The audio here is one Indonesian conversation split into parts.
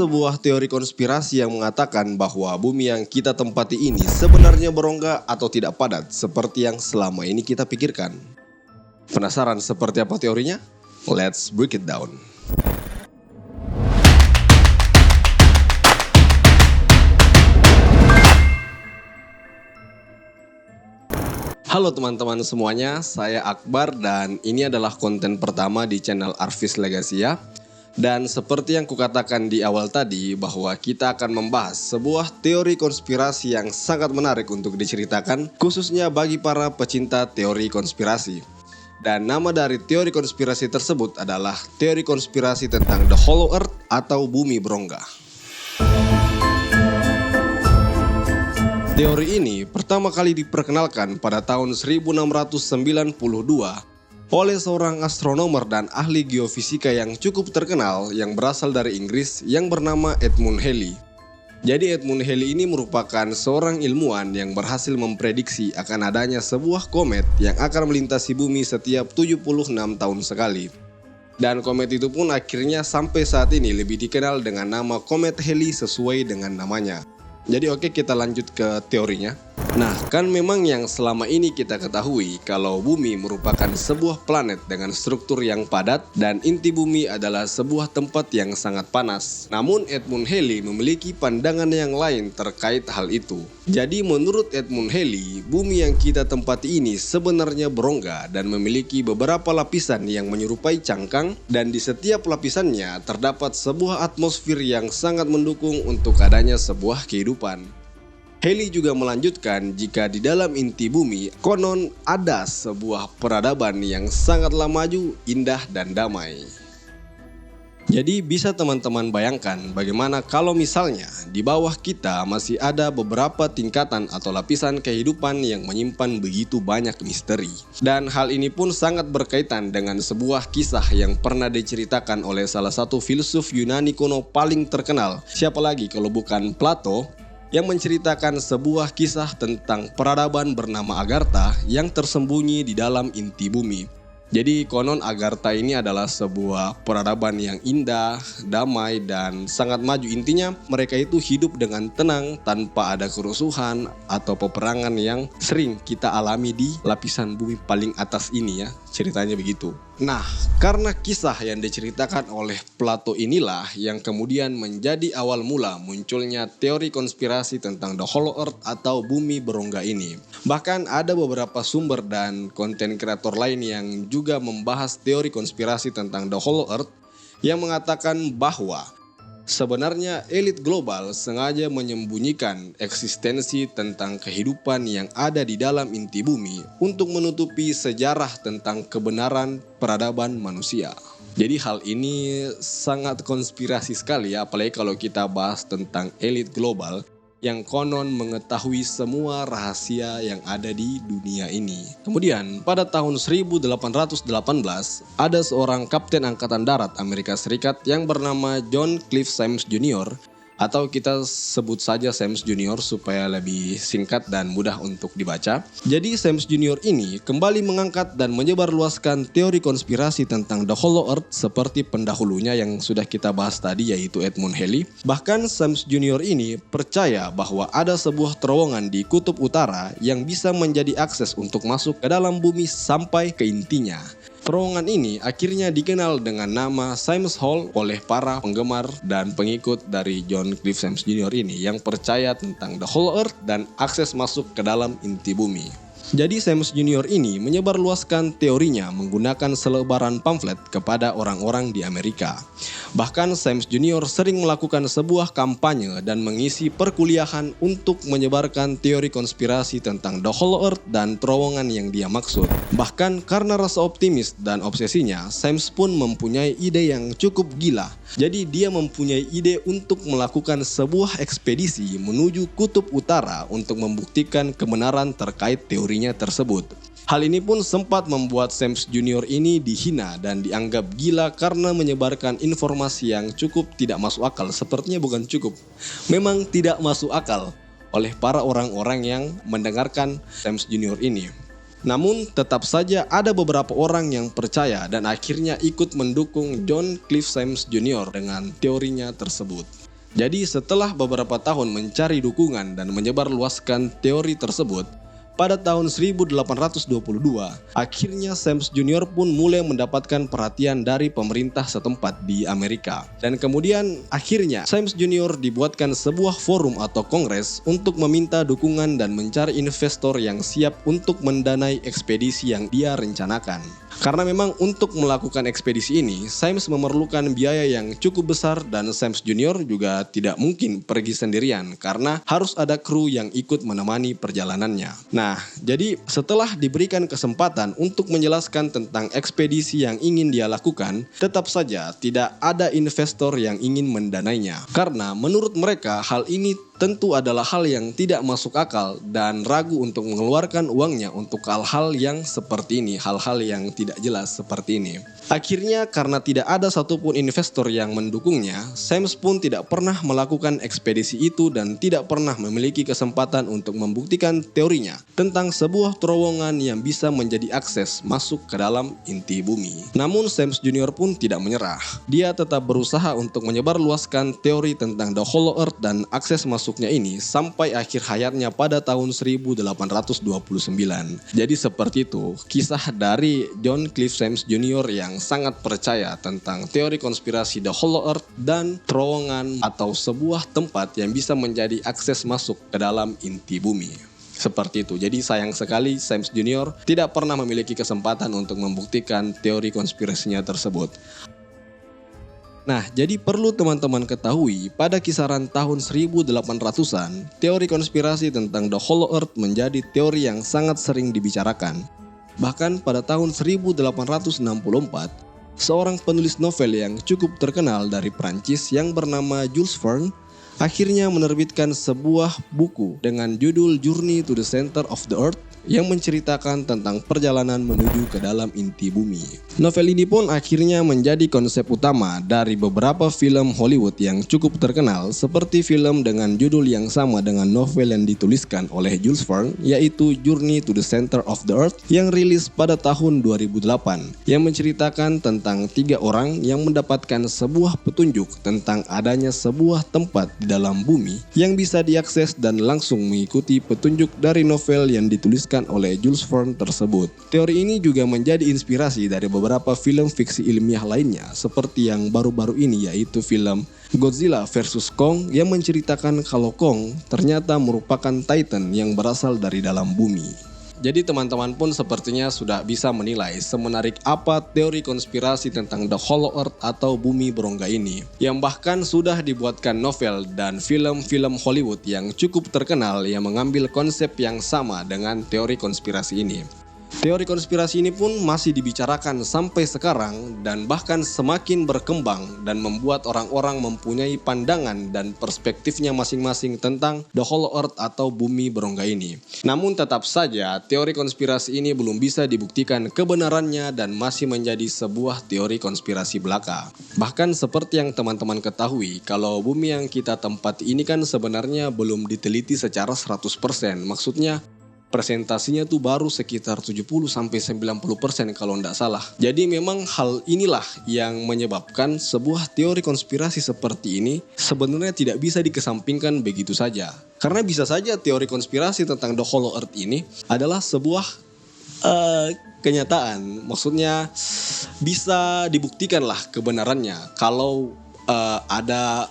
sebuah teori konspirasi yang mengatakan bahwa bumi yang kita tempati ini sebenarnya berongga atau tidak padat seperti yang selama ini kita pikirkan. Penasaran seperti apa teorinya? Let's break it down. Halo teman-teman semuanya, saya Akbar dan ini adalah konten pertama di channel Arvis Legacy ya. Dan seperti yang kukatakan di awal tadi bahwa kita akan membahas sebuah teori konspirasi yang sangat menarik untuk diceritakan khususnya bagi para pecinta teori konspirasi. Dan nama dari teori konspirasi tersebut adalah teori konspirasi tentang The Hollow Earth atau bumi berongga. Teori ini pertama kali diperkenalkan pada tahun 1692 oleh seorang astronomer dan ahli geofisika yang cukup terkenal yang berasal dari Inggris yang bernama Edmund Halley. Jadi Edmund Halley ini merupakan seorang ilmuwan yang berhasil memprediksi akan adanya sebuah komet yang akan melintasi bumi setiap 76 tahun sekali. Dan komet itu pun akhirnya sampai saat ini lebih dikenal dengan nama komet Halley sesuai dengan namanya. Jadi oke, kita lanjut ke teorinya. Nah, kan memang yang selama ini kita ketahui kalau bumi merupakan sebuah planet dengan struktur yang padat dan inti bumi adalah sebuah tempat yang sangat panas. Namun Edmund Halley memiliki pandangan yang lain terkait hal itu. Jadi menurut Edmund Halley, bumi yang kita tempati ini sebenarnya berongga dan memiliki beberapa lapisan yang menyerupai cangkang, dan di setiap lapisannya terdapat sebuah atmosfer yang sangat mendukung untuk adanya sebuah kehidupan. Halley juga melanjutkan jika di dalam inti bumi konon ada sebuah peradaban yang sangatlah maju, indah dan damai. Jadi bisa teman-teman bayangkan bagaimana kalau misalnya di bawah kita masih ada beberapa tingkatan atau lapisan kehidupan yang menyimpan begitu banyak misteri. Dan hal ini pun sangat berkaitan dengan sebuah kisah yang pernah diceritakan oleh salah satu filsuf Yunani kuno paling terkenal. Siapa lagi kalau bukan Plato, yang menceritakan sebuah kisah tentang peradaban bernama Agartha yang tersembunyi di dalam inti bumi. Jadi konon Agartha ini adalah sebuah peradaban yang indah, damai, dan sangat maju. Intinya mereka itu hidup dengan tenang tanpa ada kerusuhan atau peperangan yang sering kita alami di lapisan bumi paling atas ini ya. Ceritanya begitu. Nah, karena kisah yang diceritakan oleh Plato inilah yang kemudian menjadi awal mula munculnya teori konspirasi tentang The Hollow Earth atau bumi berongga ini. Bahkan ada beberapa sumber dan konten kreator lain yang juga membahas teori konspirasi tentang The Hollow Earth yang mengatakan bahwa sebenarnya elit global sengaja menyembunyikan eksistensi tentang kehidupan yang ada di dalam inti bumi untuk menutupi sejarah tentang kebenaran peradaban manusia. Jadi hal ini sangat konspirasi sekali ya, apalagi kalau kita bahas tentang elit global yang konon mengetahui semua rahasia yang ada di dunia ini. Kemudian pada tahun 1818 ada seorang kapten angkatan darat Amerika Serikat yang bernama John Cliff Symmes Jr. atau kita sebut saja Symmes Jr. supaya lebih singkat dan mudah untuk dibaca. Jadi Symmes Jr. ini kembali mengangkat dan menyebarluaskan teori konspirasi tentang The Hollow Earth seperti pendahulunya yang sudah kita bahas tadi yaitu Edmund Halley. Bahkan Symmes Jr. ini percaya bahwa ada sebuah terowongan di kutub utara yang bisa menjadi akses untuk masuk ke dalam bumi sampai ke intinya. Terowongan ini akhirnya dikenal dengan nama Symmes Hole oleh para penggemar dan pengikut dari John Cliff Symmes Jr. ini yang percaya tentang The Hollow Earth dan akses masuk ke dalam inti bumi. Jadi Symmes Jr. ini menyebarluaskan teorinya menggunakan selebaran pamflet kepada orang-orang di Amerika. Bahkan Symmes Jr. sering melakukan sebuah kampanye dan mengisi perkuliahan untuk menyebarkan teori konspirasi tentang The Hollow Earth dan terowongan yang dia maksud. Bahkan karena rasa optimis dan obsesinya, Symmes pun mempunyai ide yang cukup gila. Jadi dia mempunyai ide untuk melakukan sebuah ekspedisi menuju kutub utara untuk membuktikan kebenaran terkait teorinya tersebut. Hal ini pun sempat membuat Symmes Jr. ini dihina dan dianggap gila karena menyebarkan informasi yang cukup tidak masuk akal. Sepertinya bukan cukup, memang tidak masuk akal oleh para orang-orang yang mendengarkan Symmes Jr. ini. Namun tetap saja ada beberapa orang yang percaya dan akhirnya ikut mendukung John Cliff Symmes Jr. dengan teorinya tersebut. Jadi setelah beberapa tahun mencari dukungan dan menyebarluaskan teori tersebut, pada tahun 1822, akhirnya Sams Junior pun mulai mendapatkan perhatian dari pemerintah setempat di Amerika. Dan kemudian akhirnya Sams Junior dibuatkan sebuah forum atau kongres untuk meminta dukungan dan mencari investor yang siap untuk mendanai ekspedisi yang dia rencanakan. Karena memang untuk melakukan ekspedisi ini, Sams memerlukan biaya yang cukup besar dan Sams Junior juga tidak mungkin pergi sendirian karena harus ada kru yang ikut menemani perjalanannya. Nah, jadi setelah diberikan kesempatan untuk menjelaskan tentang ekspedisi yang ingin dia lakukan, tetap saja tidak ada investor yang ingin mendanainya. Karena menurut mereka hal ini tentu adalah hal yang tidak masuk akal dan ragu untuk mengeluarkan uangnya untuk hal-hal yang seperti ini, hal-hal yang tidak jelas seperti ini. Akhirnya karena tidak ada satupun investor yang mendukungnya, Sams pun tidak pernah melakukan ekspedisi itu dan tidak pernah memiliki kesempatan untuk membuktikan teorinya tentang sebuah terowongan yang bisa menjadi akses masuk ke dalam inti bumi. Namun Sams Junior pun tidak menyerah. Dia tetap berusaha untuk menyebarluaskan teori tentang The Hollow Earth dan akses masuknya ini sampai akhir hayatnya pada tahun 1829. Jadi seperti itu kisah dari John Cliff Sams Junior yang sangat percaya tentang teori konspirasi The Hollow Earth dan terowongan atau sebuah tempat yang bisa menjadi akses masuk ke dalam inti bumi. Seperti itu. Jadi sayang sekali Sams Junior tidak pernah memiliki kesempatan untuk membuktikan teori konspirasinya tersebut. Nah, jadi perlu teman-teman ketahui, pada kisaran tahun 1800-an, teori konspirasi tentang The Hollow Earth menjadi teori yang sangat sering dibicarakan. Bahkan pada tahun 1864, seorang penulis novel yang cukup terkenal dari Prancis yang bernama Jules Verne akhirnya menerbitkan sebuah buku dengan judul Journey to the Center of the Earth yang menceritakan tentang perjalanan menuju ke dalam inti bumi. Novel ini pun akhirnya menjadi konsep utama dari beberapa film Hollywood yang cukup terkenal seperti film dengan judul yang sama dengan novel yang dituliskan oleh Jules Verne, yaitu Journey to the Center of the Earth yang rilis pada tahun 2008 yang menceritakan tentang 3 orang yang mendapatkan sebuah petunjuk tentang adanya sebuah tempat di dalam bumi yang bisa diakses dan langsung mengikuti petunjuk dari novel yang dituliskan oleh Jules Verne tersebut. Teori ini juga menjadi inspirasi dari beberapa film fiksi ilmiah lainnya seperti yang baru-baru ini, yaitu film Godzilla vs Kong yang menceritakan kalau Kong ternyata merupakan Titan yang berasal dari dalam bumi. Jadi teman-teman pun sepertinya sudah bisa menilai semenarik apa teori konspirasi tentang The Hollow Earth atau bumi berongga ini, yang bahkan sudah dibuatkan novel dan film-film Hollywood yang cukup terkenal yang mengambil konsep yang sama dengan teori konspirasi ini. Teori konspirasi ini pun masih dibicarakan sampai sekarang dan bahkan semakin berkembang dan membuat orang-orang mempunyai pandangan dan perspektifnya masing-masing tentang The Hollow Earth atau bumi berongga ini. Namun tetap saja teori konspirasi ini belum bisa dibuktikan kebenarannya dan masih menjadi sebuah teori konspirasi belaka. Bahkan seperti yang teman-teman ketahui, kalau bumi yang kita tempati ini kan sebenarnya belum diteliti secara 100%. Maksudnya presentasinya tuh baru sekitar 70-90% kalau tidak salah. Jadi memang hal inilah yang menyebabkan sebuah teori konspirasi seperti ini sebenarnya tidak bisa dikesampingkan begitu saja. Karena bisa saja teori konspirasi tentang The Hollow Earth ini adalah sebuah kenyataan. Maksudnya bisa dibuktikanlah kebenarannya kalau ada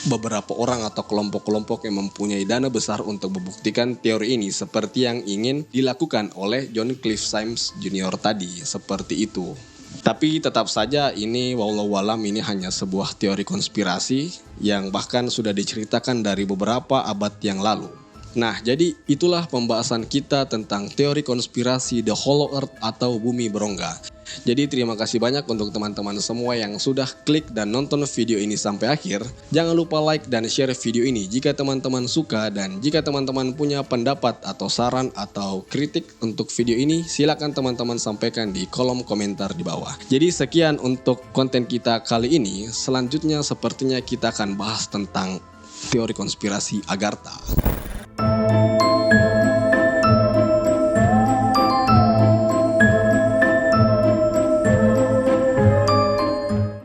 beberapa orang atau kelompok-kelompok yang mempunyai dana besar untuk membuktikan teori ini seperti yang ingin dilakukan oleh John Cliff Sams Junior tadi, seperti itu. Tapi tetap saja ini wallahualam ini hanya sebuah teori konspirasi yang bahkan sudah diceritakan dari beberapa abad yang lalu. Nah, jadi itulah pembahasan kita tentang teori konspirasi The Hollow Earth atau bumi berongga. Jadi terima kasih banyak untuk teman-teman semua yang sudah klik dan nonton video ini sampai akhir. Jangan lupa like dan share video ini jika teman-teman suka, dan jika teman-teman punya pendapat atau saran atau kritik untuk video ini, silakan teman-teman sampaikan di kolom komentar di bawah. Jadi sekian untuk konten kita kali ini. Selanjutnya sepertinya kita akan bahas tentang teori konspirasi Agartha.